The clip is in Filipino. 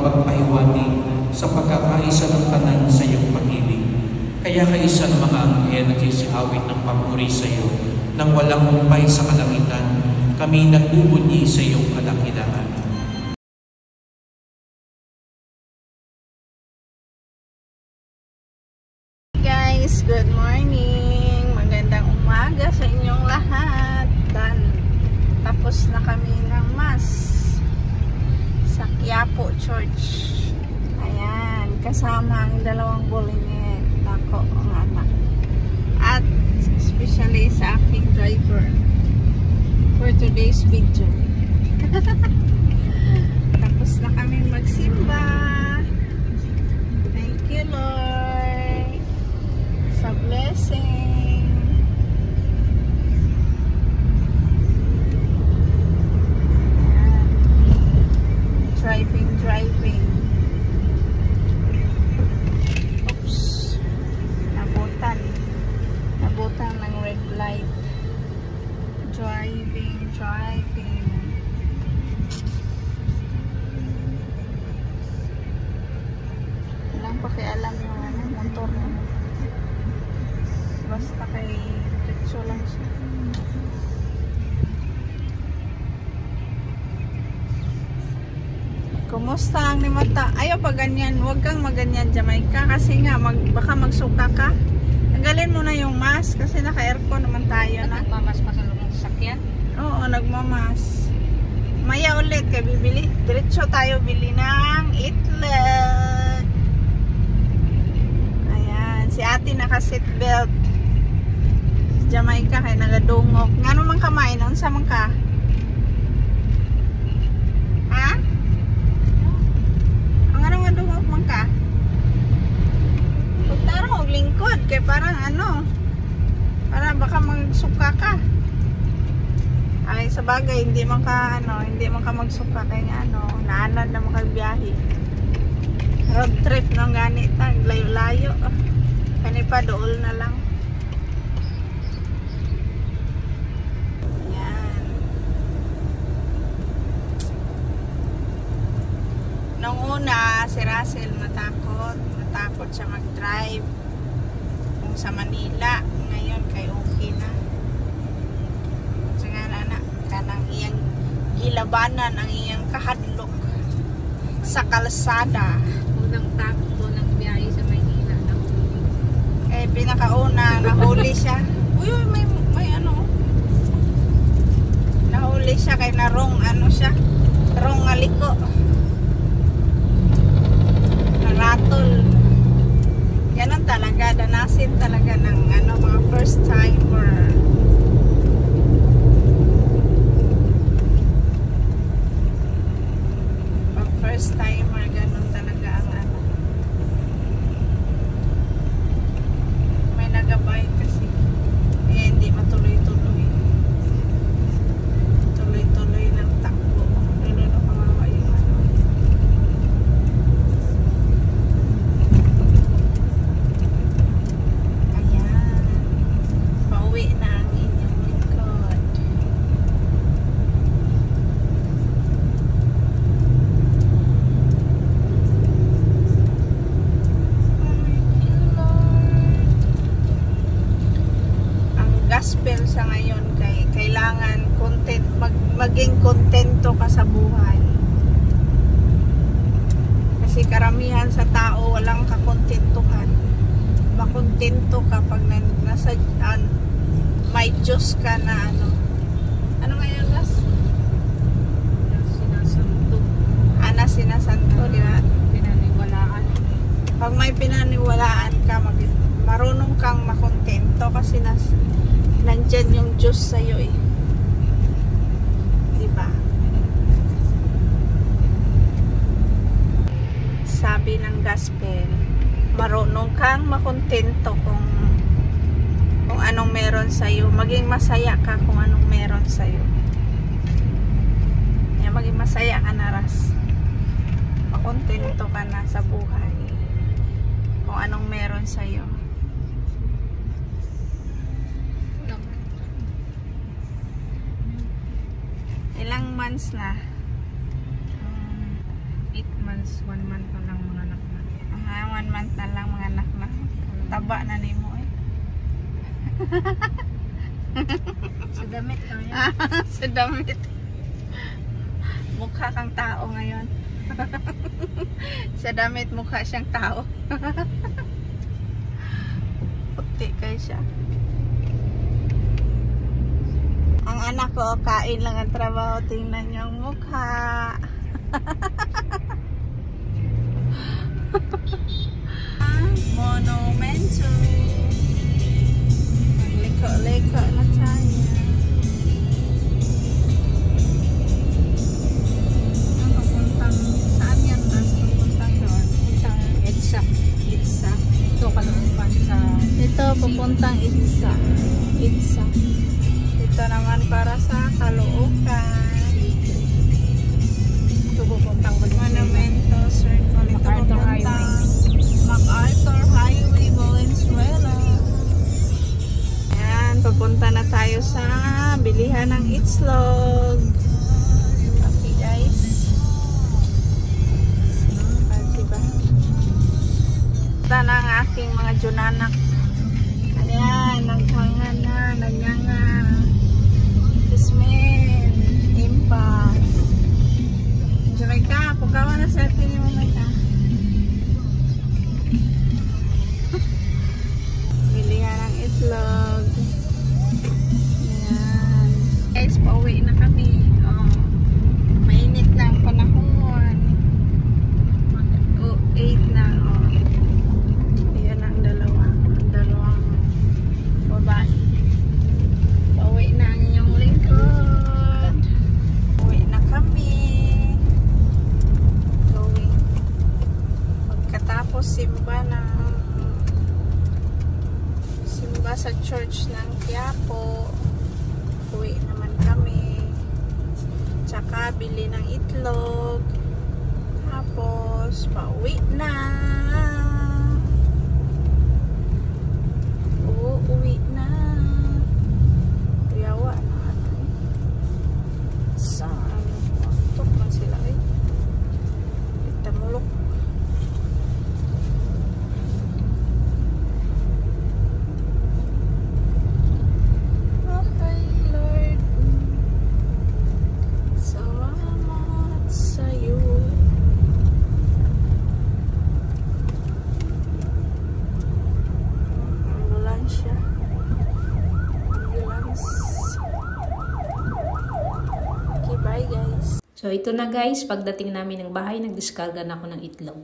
pagpahiwatig sa pagkakaisa ng tanan sa iyong pag-ibig. Kaya kaisa ng mga anghel nagsisiawit ng papuri sa iyo, nang walang humpay sa kalangitan, kami nagbubunyi sa iyong kadakilaan. Guys, good morning! Magandang umaga sa inyong lahat. Tapos na kami ng Mass sa Quiapo Church. Ayan, kasama ang dalawang bulingin. Ako, ang anak. At especially sa aking driver for today's video. Tapos na kami magsimba. Thank you, Lord, sa blessing. Driving. Oops. Nabutan ng red light. Driving. Walang pakialam yung motor mo. Basta kay diretso lang siya. Kumusta ang ni Mata? Ayaw pa ganyan. Huwag kang maganyan, Jamaica. Kasi nga, baka magsuka ka. Tanggalin mo na yung mask. Kasi naka-aircon naman tayo na. Nagmamas pa sa loob ng sasakyan? Oo, nagmamas. Maya ulit kay bibili. Diretso tayo bili ng itlog. Ayan. Si ate naka-seatbelt. Jamaica kay nagadungok. Nga naman kamay? Noon sa man ka? Ha? Dungog man ka. Pagtarong og lingkod kay parang para baka magsuka ka. Ay sa bagay hindi man ka magsuka kay naanad na magbiyahe. Road trip nang gani ta, layo-layo. Kani pa dool na lang. Nung una, si Russell matakot siya mag-drive kung sa Manila. Ngayon kay okay na. Kasi nga kanang iyang gilabanan ang iyang kahadlok sa kalsada. Unang takbo ng biyahe sa Manila. Eh, pinakauna, nahuli siya. Uy, may nahuli siya kay narong rong aliko. Ratol. Ganon talaga, danasin talaga ng mga first timer. Pag first timer, ganon talaga ang may nagabay kasi hindi matuloy-tuloy. Tuloy-tuloy ng takbo. Gospel sa ngayon kay kailangan maging kontento ka sa buhay. Kasi karamihan sa tao walang kakontentuhan. Makontento ka pag nasa may Diyos ka na ano ngayon Ras? Sinasanto, di ba? Pinaniwalaan. Pag may pinaniwalaan ka, marunong kang makontento kasi nandyan yung Diyos sa'yo eh. Diba? Sabi ng gospel, marunong kang makontento kung anong meron sa'yo. Maging masaya ka kung anong meron sa'yo. Maging masaya ka na, Ras. Makontento ka na sa buhay kung anong meron sa'yo. Ilang months na? 8 months. month na lang mga anak na. 1 month na lang mga anak na. Taba na ni mo eh. Sa damit ko yan. Sa damit. Mukha kang tao ngayon. Sa damit mukha siyang tao. Puti kayo siya. Ang anak ko, kain lang ang trabaho. Tingnan niyo ang mukha. Monumento. Liko-liko na tayo. Papuntang, saan yan? Papuntang doon. Papuntang EDSA. Ito kalungpan sa... Ito, papuntang Itza. Itza. Ito naman para sa Caloocan. Ito pupuntang Monumento Circle. Ito MacArthur papuntang MacArthur Highway, Valenzuela. Ayan, papunta na tayo sa bilihan ng Itzlog. Okay guys. Diba? Ito na ang aking mga junanak. Ayan, naghanga na, nagnyanga. Kismin, impas. Jamaica, pukawa na sa atin yung Jamaica. Bilihan ng Itlog. Ayan. Guys, pauwi na kami. Oh, mainit na ang panahon. 8 na. Oh. Ayan ang dalawang babae. Pauwi na ang inyong lingkod. Pauwi na kami. Going. Pagkatapos simba sa church ng Quiapo, uwi naman kami. Tsaka bili ng itlog. Tapos pauwi na. Uuwi na. Yawa na natin. Saan? Tok lang sila eh. Itamulok. So ito na guys, pagdating namin ng bahay, nagdiskarga na ako ng itlog.